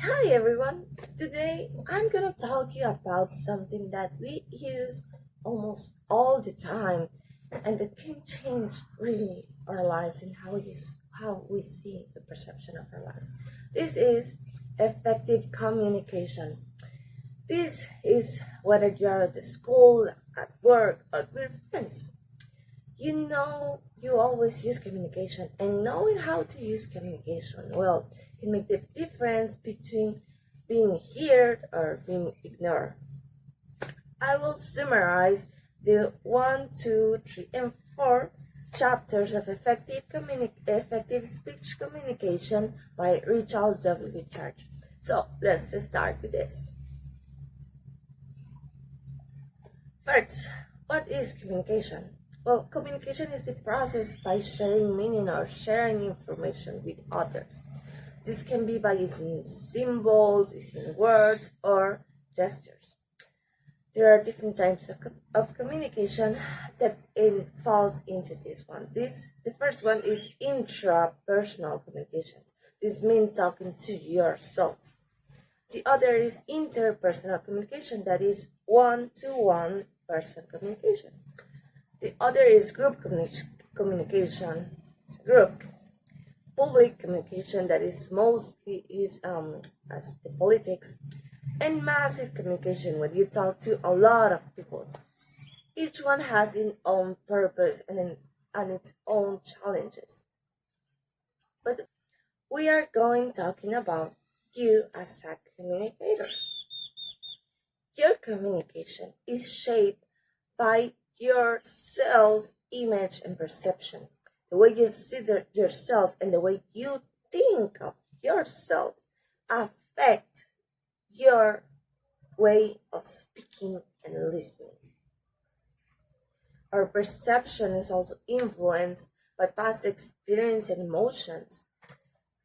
Hi everyone! Today I'm gonna talk you about something that we use almost all the time and that can change really our lives and how we see the perception of our lives. This is effective communication. This is whether you're at the school, at work, or with friends. You always use communication, and knowing how to use communication well can make the difference between being heard or being ignored. I will summarize the one, two, three, and four chapters of effective speech communication by Richard W. Church. So let's start with this. First, what is communication? Well, communication is the process by sharing meaning or sharing information with others. This can be by using symbols, using words, or gestures. There are different types of communication that falls into this one. The first one is intrapersonal communication. This means talking to yourself. The other is interpersonal communication, that is one-to-one person communication. The other is group communication, it's a group. Public communication, that is mostly used as the politics. And massive communication, when you talk to a lot of people. Each one has its own purpose and its own challenges. But we are going talking about you as a communicator. Your communication is shaped by your self-image and perception. The way you see yourself and the way you think of yourself affect your way of speaking and listening. Our perception is also influenced by past experience and emotions.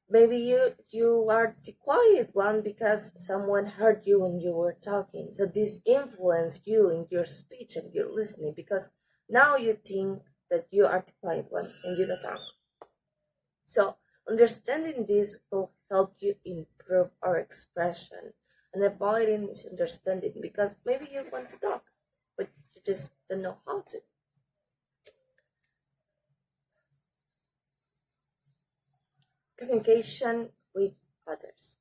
Maybe you are the quiet one because someone heard you when you were talking. So this influenced you in your speech and your listening because now you think that you are the quiet one and you don't talk. So understanding this will help you improve our expression and avoiding misunderstanding because maybe you want to talk, but you just don't know how to. Communication with others.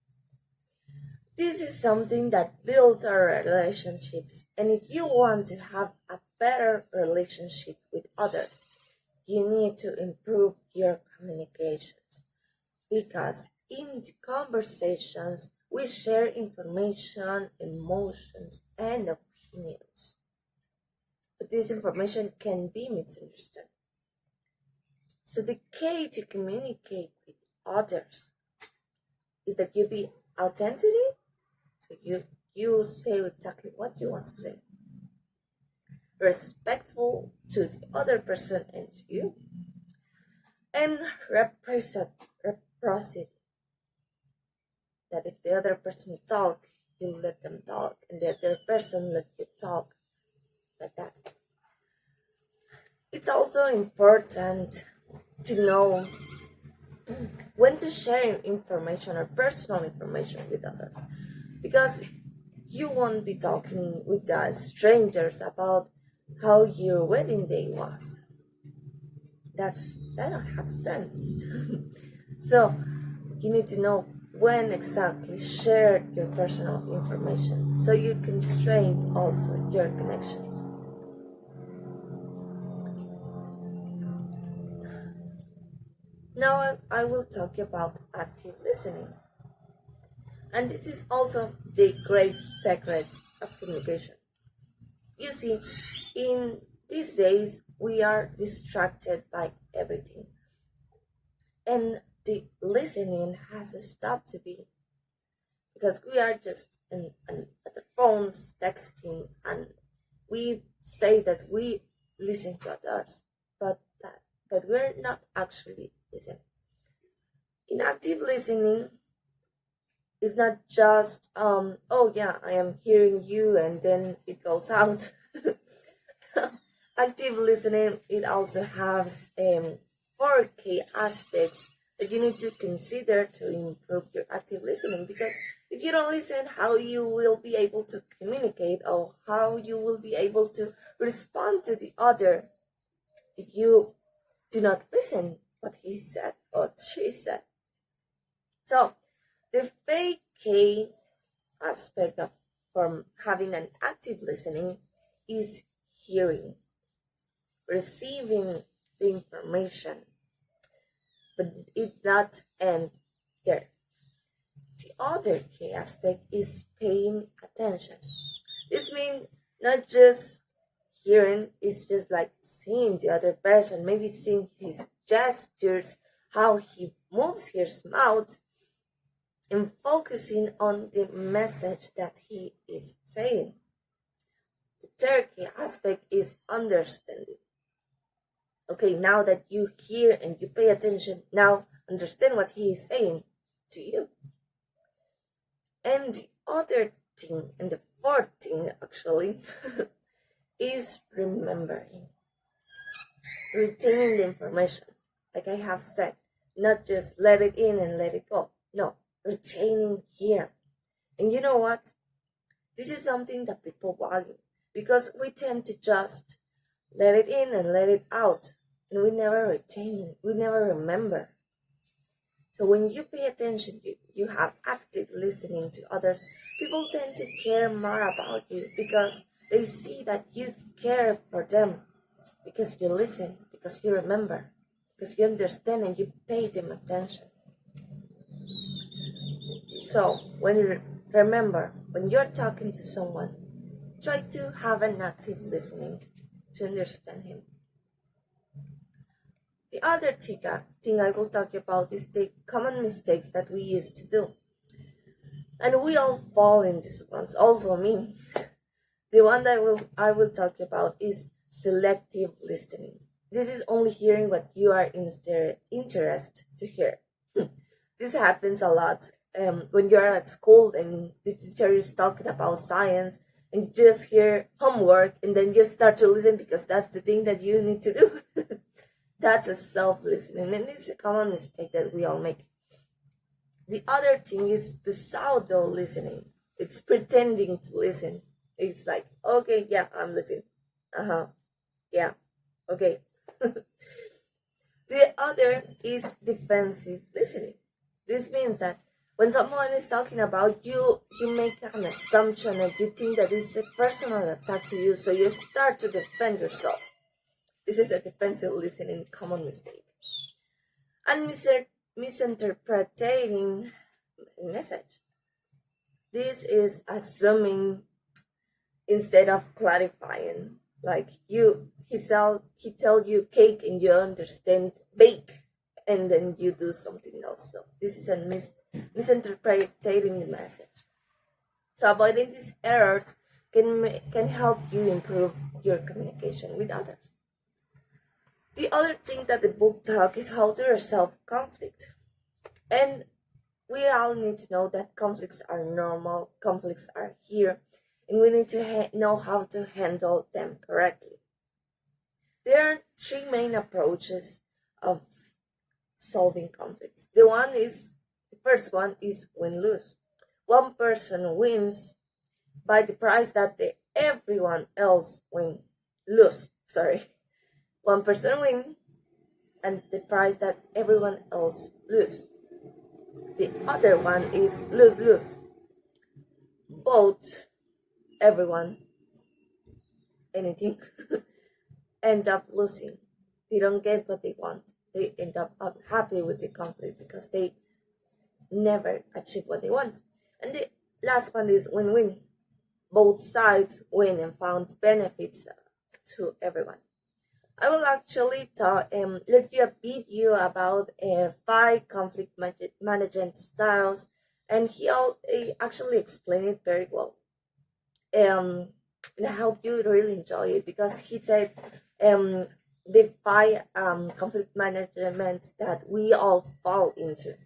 This is something that builds our relationships, and if you want to have a better relationship with others, you need to improve your communications because in the conversations we share information, emotions, and opinions. But this information can be misunderstood. So the key to communicate with others is that you be authentic. So you say exactly what you want to say. Respectful to the other person and to you. And reciprocity. That if the other person talk, you let them talk, and the other person let you talk like that. It's also important to know when to share information or personal information with others because you won't be talking with strangers about how your wedding day was. That don't have sense. So you need to know when exactly share your personal information so you can strengthen also your connections. Now I will talk about active listening. And this is also the great secret of communication. You see, in these days, we are distracted by everything. And the listening has stopped to be because we are just at the phones, texting, and we say that we listen to others, but we're not actually listening. In active listening, it's not just oh yeah, I am hearing you and then it goes out. Active listening, it also has four key aspects that you need to consider to improve your active listening. Because if you don't listen, how you will be able to communicate, or how you will be able to respond to the other if you do not listen what he said or she said. So the fake K aspect of from having an active listening is hearing, receiving the information, but it not end there. The other key aspect is paying attention. This means not just hearing, it's just like seeing the other person, maybe seeing his gestures, how he moves his mouth, and focusing on the message that he is saying. The third key aspect is understanding. Okay, now that you hear and you pay attention, now understand what he is saying to you. And the other thing, and the fourth thing actually, is remembering, retaining the information. Like I have said, not just let it in and let it go. No, retaining here. And you know what? This is something that people value, because we tend to just let it in and let it out, and we never retain it, we never remember. So when you pay attention, you have active listening to others, people tend to care more about you because they see that you care for them, because you listen, because you remember, because you understand and you pay them attention. So when you remember, when you're talking to someone, try to have an active listening to understand him. The other thing I will talk about is the common mistakes that we used to do. And we all fall in these ones, also me. The one that I will talk about is selective listening. This is only hearing what you are interested to hear. This happens a lot when you're at school and the teacher is talking about science, and you just hear homework and then you start to listen because that's the thing that you need to do. That's a self-listening, and it's a common mistake that we all make. The other thing is pseudo listening. It's pretending to listen. It's like, okay, yeah, I'm listening. Yeah, okay. The other is defensive listening. This means that when someone is talking about you, you make an assumption and you think that it's a personal attack to you, so you start to defend yourself. This is a defensive listening common mistake. And misinterpreting message. This is assuming instead of clarifying. Like he tell you cake and you understand bake, and then you do something else. So this is a misinterpreting the message. So avoiding these errors can help you improve your communication with others. The other thing that the book talks is how to resolve conflict. And we all need to know that conflicts are normal, conflicts are here, and we need to know how to handle them correctly. There are three main approaches of solving conflicts. The first one is win-lose. One person wins by the price that everyone else lose. Sorry. One person wins and the price that everyone else lose. The other one is lose-lose. Both, everyone, anything, end up losing. They don't get what they want. They end up unhappy with the conflict because they never achieve what they want. And the last one is win-win. Both sides win and found benefits to everyone. I will actually let you a video about 5 conflict management styles, and he actually explained it very well. And I hope you really enjoy it, because he said the 5 conflict management that we all fall into,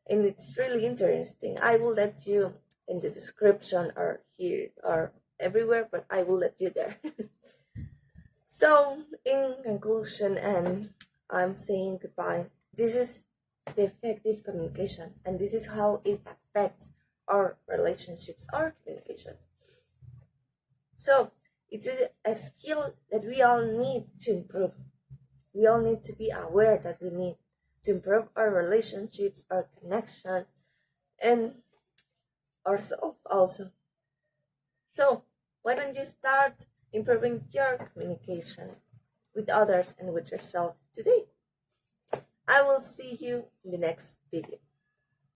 and it's really interesting. I will let you in the description or here or everywhere, but I will let you there. So, in conclusion, and I'm saying goodbye, this is the effective communication, and this is how it affects our relationships, our communications. So it's a skill that we all need to improve. We all need to be aware that we need to improve our relationships, our connections, and ourselves also. So why don't you start improving your communication with others and with yourself today? I will see you in the next video.